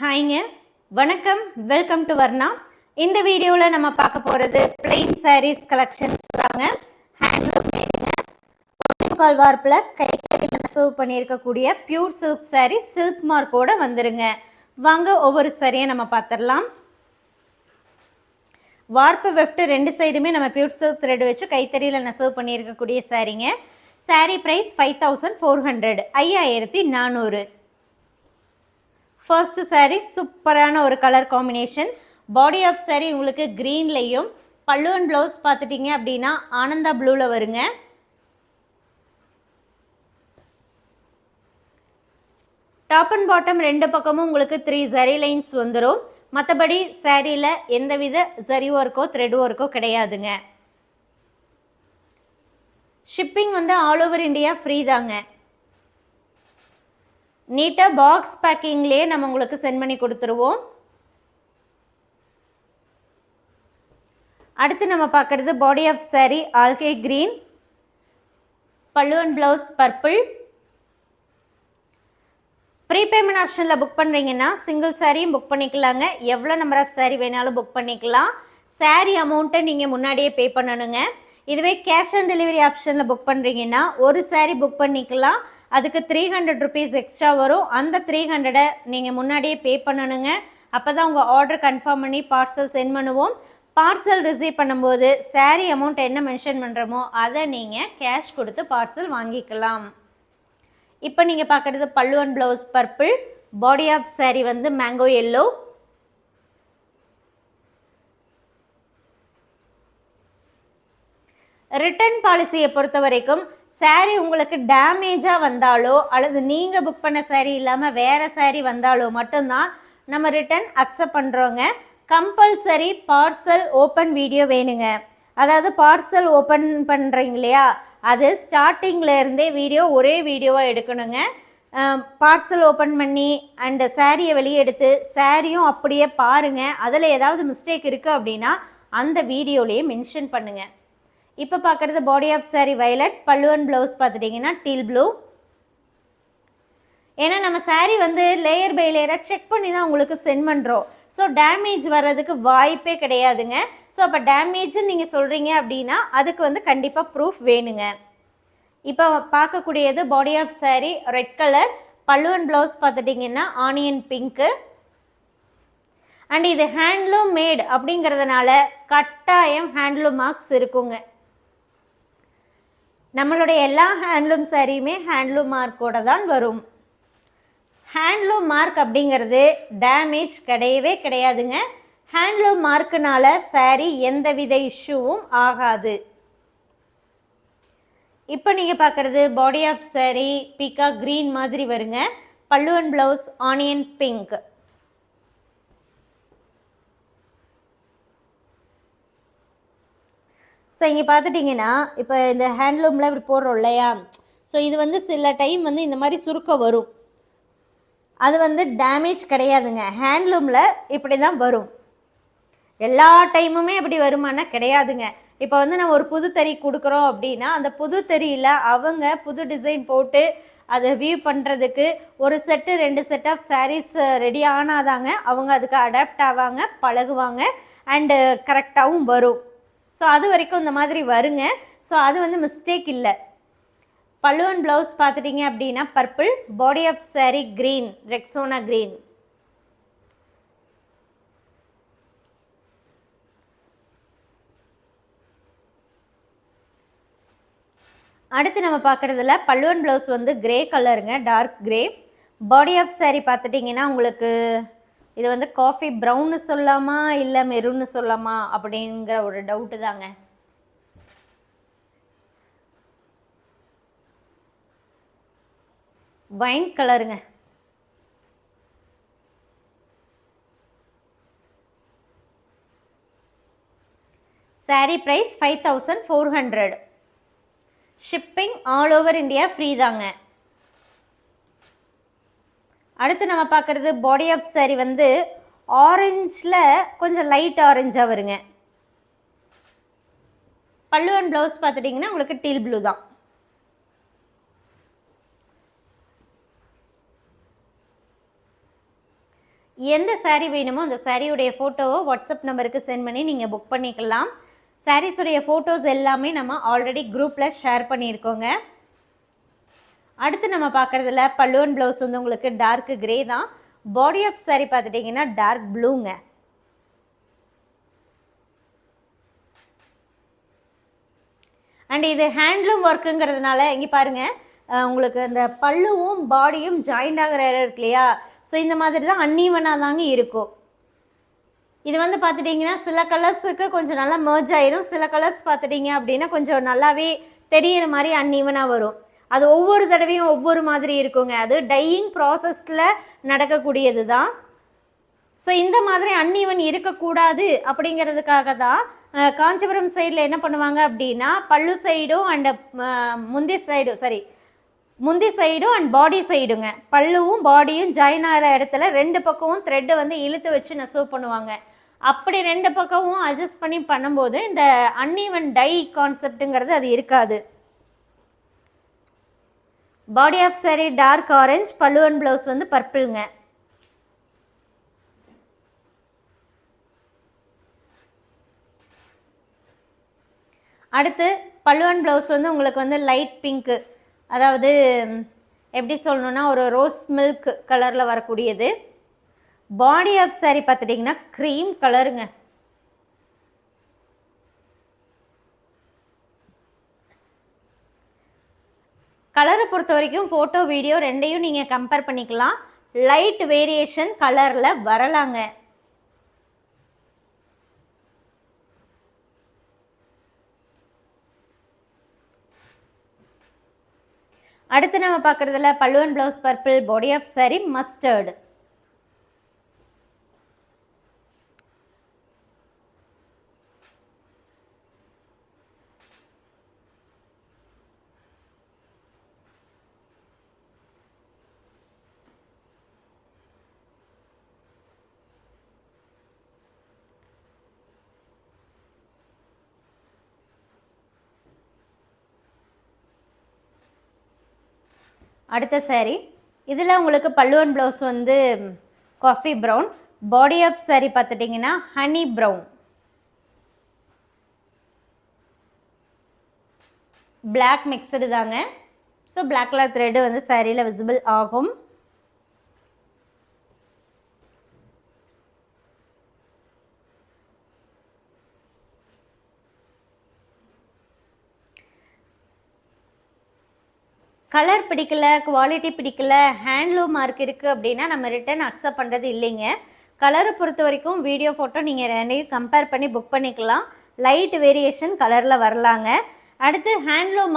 ஹாய்ங்க, வணக்கம். Welcome to Varna. இந்த வீடியோவில் நம்ம பார்க்க போகிறது பிளெயின் சாரீஸ் கலெக்ஷன்ஸ் தாங்க. ஹேண்ட்லூம் மேடுங்க. முக்கால் வார்ப்பில் கையில் நெசவு பண்ணியிருக்கக்கூடிய பியூர் சில்க் சாரீ சில்க் மார்க்கோடு வந்துருங்க. வாங்க ஒவ்வொரு சாரியை நம்ம பார்த்துடலாம். வார்ப்பு வெஃப்ட் ரெண்டு சைடுமே நம்ம பியூர் சில்க் த்ரெட் வச்சு கைத்தறியில் நெசவு பண்ணியிருக்கக்கூடிய சாரீங்க. சாரீ ப்ரைஸ் 5400, 5400. ஃபர்ஸ்ட் சாரீ சூப்பரான ஒரு colour combination. Body of sari உங்களுக்கு க்ரீன்லேயும், பல்லு அண்ட் ப்ளவுஸ் பார்த்துட்டிங்க அப்படின்னா ஆனந்தா ப்ளூவில் வருங்க. டாப் அண்ட் பாட்டம் ரெண்டு பக்கமும் உங்களுக்கு 3 ஜரி லைன்ஸ் வந்துடும். மற்றபடி சாரியில் எந்தவித ஜரி ஒர்க்கோ த்ரெட் ஒர்க்கோ கிடையாதுங்க. ஷிப்பிங் வந்து ஆல் ஓவர் இந்தியா ஃப்ரீ தாங்க. நீட்டாக பாக்ஸ் பேக்கிங்லேயே நம்ம உங்களுக்கு சென்ட் பண்ணி கொடுத்துருவோம். அடுத்து நம்ம பார்க்குறது body of sari algae green, pallu and blouse purple. Prepayment ஆப்ஷனில் புக் பண்ணுறீங்கன்னா சிங்கிள் சாரியும் புக் பண்ணிக்கலாங்க. எவ்வளோ நம்பர் ஆஃப் சாரீ வேணாலும் புக் பண்ணிக்கலாம். சாரீ அமௌண்ட்டை நீங்கள் முன்னாடியே பே பண்ணணுங்க. இதுவே கேஷ் ஆன் டெலிவரி ஆப்ஷனில் புக் பண்ணுறீங்கன்னா ஒரு சாரீ புக் பண்ணிக்கலாம். அதுக்கு 300 ருபீஸ் எக்ஸ்ட்ரா வரும். அந்த 300 நீங்கள் முன்னாடியே பே பண்ணணுங்க. அப்போ தான் உங்கள் ஆர்டர் கன்ஃபார்ம் பண்ணி பார்சல் சென்ட் பண்ணுவோம். பார்சல் ரிசீவ் பண்ணும்போது சாரீ அமௌண்ட் என்ன மென்ஷன் பண்ணுறோமோ அதை நீங்கள் கேஷ் கொடுத்து பார்சல் வாங்கிக்கலாம். இப்போ நீங்கள் பார்க்குறது pallu and blouse purple, body of sari வந்து மேங்கோ எல்லோ. ரிட்டர்ன் பாலிசியை பொறுத்த வரைக்கும் சாரீ உங்களுக்கு டேமேஜாக வந்தாலோ அல்லது நீங்கள் புக் பண்ண சாரீ இல்லாமல் வேறு சாரீ வந்தாலோ மட்டும்தான் நம்ம ரிட்டர்ன் அக்செப்ட் பண்ணுறோங்க. கம்பல்சரி பார்சல் ஓப்பன் வீடியோ வேணுங்க. அதாவது பார்சல் ஓப்பன் பண்ணுறீங்க இல்லையா, அது ஸ்டார்டிங்கில் இருந்தே வீடியோ ஒரே வீடியோவாக எடுக்கணுங்க. பார்சல் ஓப்பன் பண்ணி அண்டு சாரியை வெளியே எடுத்து சாரியும் அப்படியே பாருங்கள். அதில் ஏதாவது மிஸ்டேக் இருக்குது அப்படின்னா அந்த வீடியோலேயே மென்ஷன் பண்ணுங்கள். இப்போ பார்க்குறது பாடி ஆஃப் சாரீ வயலட், பல்லு அண்ட் ப்ளவுஸ் பார்த்துட்டிங்கன்னா டீல் ப்ளூ. ஏன்னா நம்ம சாரீ வந்து லேயர் பை லேயராக செக் பண்ணி தான் உங்களுக்கு சென்ட் பண்ணுறோம். ஸோ டேமேஜ் வர்றதுக்கு வாய்ப்பே கிடையாதுங்க. ஸோ அப்போ டேமேஜ்னு நீங்கள் சொல்கிறீங்க அப்படின்னா அதுக்கு வந்து கண்டிப்பாக ப்ரூஃப் வேணுங்க. இப்போ பார்க்கக்கூடியது body of sari red colour, pallu and blouse பார்த்துட்டிங்கன்னா ஆனியன் பிங்க்கு. அண்ட் இது ஹேண்ட்லூம் மேட் அப்படிங்கிறதுனால கட்டாயம் ஹேண்ட்லூம் மார்க்ஸ் இருக்குங்க. நம்மளுடைய எல்லா ஹேண்ட்லூம் சாரியுமே ஹேண்ட்லூம் மார்க்கோடு தான் வரும். ஹேண்ட்லூம் மார்க் அப்படிங்கிறது டேமேஜ் கிடையவே கிடையாதுங்க. ஹேண்ட்லூம் மார்க்குனால சாரீ எந்தவித இஷ்யூவும் ஆகாது. இப்போ நீங்கள் பார்க்குறது பாடி ஆஃப் சாரீ பீக்கா க்ரீன் மாதிரி வருங்க. பல்லு and blouse onion pink. So இங்கே பார்த்துட்டிங்கன்னா இப்போ இந்த ஹேண்ட்லூமில் இப்படி போடுறோம் இல்லையா, ஸோ இது வந்து சில டைம் வந்து இந்த மாதிரி சுருக்கம் வரும். அது வந்து டேமேஜ் கிடையாதுங்க. ஹேண்ட்லூமில் இப்படி தான் வரும். எல்லா டைமுமே இப்படி வருமானா கிடையாதுங்க. இப்போ வந்து நம்ம ஒரு புது தறி கொடுக்குறோம் அப்படின்னா அந்த புது தறியில் அவங்க புது டிசைன் போட்டு அதை வியூ பண்ணுறதுக்கு ஒரு set 2 set of saris ready ஆனாதாங்க அவங்க அதுக்கு அடாப்ட் ஆவாங்க, பழகுவாங்க அண்டு கரெக்டாகவும் வரும். ஸோ அது வரைக்கும் இந்த மாதிரி வருங்க. ஸோ அது வந்து மிஸ்டேக் இல்லை. பல்லு அண்ட் ப்ளவுஸ் பார்த்துட்டிங்க அப்படின்னா purple, body of sari green, Rexona green. அடுத்து நம்ம பார்க்குறதுல பல்லு அண்ட் ப்ளவுஸ் வந்து கிரே கலருங்க, dark grey. Body of sari பார்த்துட்டிங்கன்னா உங்களுக்கு இது வந்து காஃபி ப்ரௌன்னு சொல்லாமா இல்லை மெரூன்னு சொல்லாமா அப்படிங்கிற ஒரு டவுட்டு தாங்க. வைன் கலருங்க. Sari price 5400. Shipping all over India free தாங்க. அடுத்து நம்ம பார்க்குறது பாடி ஆஃப் சாரீ வந்து ஆரஞ்சில் கொஞ்சம் லைட் ஆரஞ்சாக வருங்க. பல்லு அண்ட் ப்ளவுஸ் பார்த்துட்டிங்கன்னா உங்களுக்கு டீல் ப்ளூ தான். எந்த saree வேணுமோ அந்த சாரியுடைய ஃபோட்டோவை வாட்ஸ்அப் நம்பருக்கு சென்ட் பண்ணி நீங்கள் புக் பண்ணிக்கலாம். சாரீஸுடைய ஃபோட்டோஸ் எல்லாமே நம்ம ஆல்ரெடி குரூப்பில் ஷேர் பண்ணியிருக்கோங்க. அடுத்து நம்ம பார்க்குறதுல பல்லு அண்ட் ப்ளவுஸ் வந்து உங்களுக்கு டார்க் கிரே தான். பாடி ஆஃப் saree பார்த்துட்டிங்கன்னா டார்க் ப்ளூங்க. அண்ட் இது ஹேண்ட்லூம் ஒர்க்குங்கிறதுனால இங்கே பாருங்கள், உங்களுக்கு அந்த பல்லுவும் பாடியும் ஜாயிண்ட் ஆகிற இடம் இருக்கு இல்லையா, ஸோ இந்த மாதிரி தான் அன்ஈவனாக தாங்க இருக்கும். இது வந்து பார்த்துட்டிங்கன்னா சில கலர்ஸுக்கு கொஞ்சம் நல்லா மர்ஜ் ஆயிரும், சில கலர்ஸ் பார்த்துட்டிங்க அப்படின்னா கொஞ்சம் நல்லாவே தெரியிற மாதிரி அன்ஈவனாக வரும். அது ஒவ்வொரு தடவையும் ஒவ்வொரு மாதிரி இருக்குங்க. அது டையிங் ப்ராசஸில் நடக்கக்கூடியது தான். ஸோ இந்த மாதிரி அன்ஈவன் இருக்கக்கூடாது அப்படிங்கிறதுக்காக தான் காஞ்சிபுரம் சைடில் என்ன பண்ணுவாங்க அப்படின்னா பல்லு சைடும் அண்ட் முந்தி சைடும் அண்ட் பாடி சைடுங்க, பல்லுவும் பாடியும் ஜாயின் ஆகிற இடத்துல 2 பக்கமும் த்ரெட்டை வந்து இழுத்து வச்சு நெசவு பண்ணுவாங்க. அப்படி 2 பக்கமும் அட்ஜஸ்ட் பண்ணி பண்ணும்போது இந்த அன்ஈவன் டை கான்செப்டுங்கிறது அது இருக்காது. Body of saree dark orange, pallu and blouse வந்து பர்பிள்ங்க. அடுத்து பல்லு அண்ட் ப்ளவுஸ் வந்து உங்களுக்கு வந்து லைட் பிங்க்கு, அதாவது எப்படி சொல்லணுன்னா ஒரு ரோஸ் மில்க் கலரில் வரக்கூடியது. பாடி ஆஃப் saree பார்த்துட்டிங்கன்னா க்ரீம் கலருங்க. கலரை பொறுத்த வரைக்கும் ஃபோட்டோ வீடியோ ரெண்டையும் நீங்கள் கம்பேர் பண்ணிக்கலாம். லைட் வேரியேஷன் கலரில் வரலாங்க. அடுத்து நம்ம பார்க்குறதுல pallu and blouse purple, body of saree mustard. அடுத்த saree இதில் உங்களுக்கு பல்லு அண்ட் ப்ளவுஸ் வந்து coffee brown, body of saree பார்த்துட்டிங்கன்னா ஹனி ப்ரௌன். பிளாக் மிக்சடு தாங்க. ஸோ பிளாக் கலர் த்ரெட்டு வந்து சாரியில் விசிபிள் ஆகும். கலர் பிடிக்கல, குவாலிட்டி பிடிக்கல, ஹேண்ட்லூம் மார்க் இருக்குது அப்படின்னா நம்ம ரிட்டன் அக்செப்ட் பண்ணுறது இல்லைங்க. கலரை பொறுத்த வரைக்கும் வீடியோ ஃபோட்டோ நீங்கள் ரெண்டையும் கம்பேர் பண்ணி புக் பண்ணிக்கலாம். லைட் வேரியேஷன் கலரில் வரலாங்க. அடுத்து ஹேண்ட்லூம்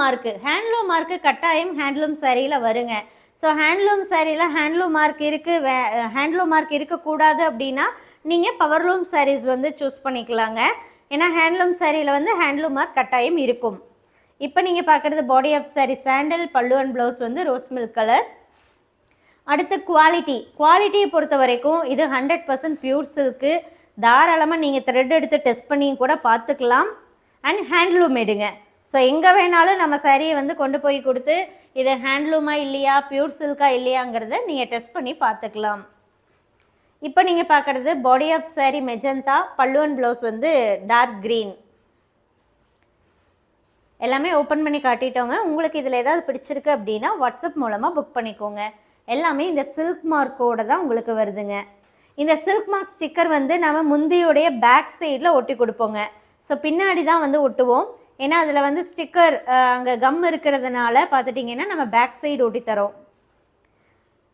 மார்க்கு கட்டாயம் ஹேண்ட்லூம் சாரியில் வருங்க. ஸோ ஹேண்ட்லூம் சாரியில் ஹேண்ட்லூம் மார்க் இருக்கக்கூடாது அப்படின்னா நீங்கள் பவர்லூம் சாரீஸ் வந்து சூஸ் பண்ணிக்கலாங்க. ஏன்னா ஹேண்ட்லூம் சாரியில் வந்து ஹேண்ட்லூம் மார்க் கட்டாயம் இருக்கும். இப்போ நீங்கள் பார்க்குறது பாடி ஆஃப் saree சாண்டல், பல்லு அண்ட் ப்ளவுஸ் வந்து ரோஸ் மில்க் கலர். அடுத்து குவாலிட்டியை பொறுத்த வரைக்கும் இது 100% பியூர் சில்க்கு. தாராளமாக நீங்கள் த்ரெட் எடுத்து டெஸ்ட் பண்ணி கூட பார்த்துக்கலாம். அண்ட் ஹேண்ட்லூம் எடுங்க. ஸோ எங்கே வேணாலும் நம்ம சாரியை வந்து கொண்டு போய் கொடுத்து இது ஹேண்ட்லூமாக இல்லையா, பியூர் சில்காக இல்லையாங்கிறத நீங்கள் டெஸ்ட் பண்ணி பார்த்துக்கலாம். இப்போ நீங்கள் பார்க்குறது பாடி ஆஃப் saree மெஜந்தா, பல்லு அண்ட் ப்ளவுஸ் வந்து டார்க் க்ரீன். எல்லாமே ஓப்பன் பண்ணி காட்டிட்டோங்க. உங்களுக்கு இதில் ஏதாவது பிடிச்சிருக்கு அப்படின்னா வாட்ஸ்அப் மூலமாக புக் பண்ணிக்கோங்க. எல்லாமே இந்த சில்க் மார்க்கோடு தான் உங்களுக்கு வருதுங்க. இந்த சில்க் மார்க் ஸ்டிக்கர் வந்து நம்ம முந்தியோடைய பேக் சைடில் ஒட்டி கொடுப்போங்க. ஸோ பின்னாடி தான் வந்து ஒட்டுவோம். ஏன்னா அதில் வந்து ஸ்டிக்கர் அங்கே கம் இருக்கிறதுனால பார்த்துட்டிங்கன்னா நம்ம பேக் சைடு ஒட்டி தரோம்.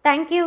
தேங்க்யூ.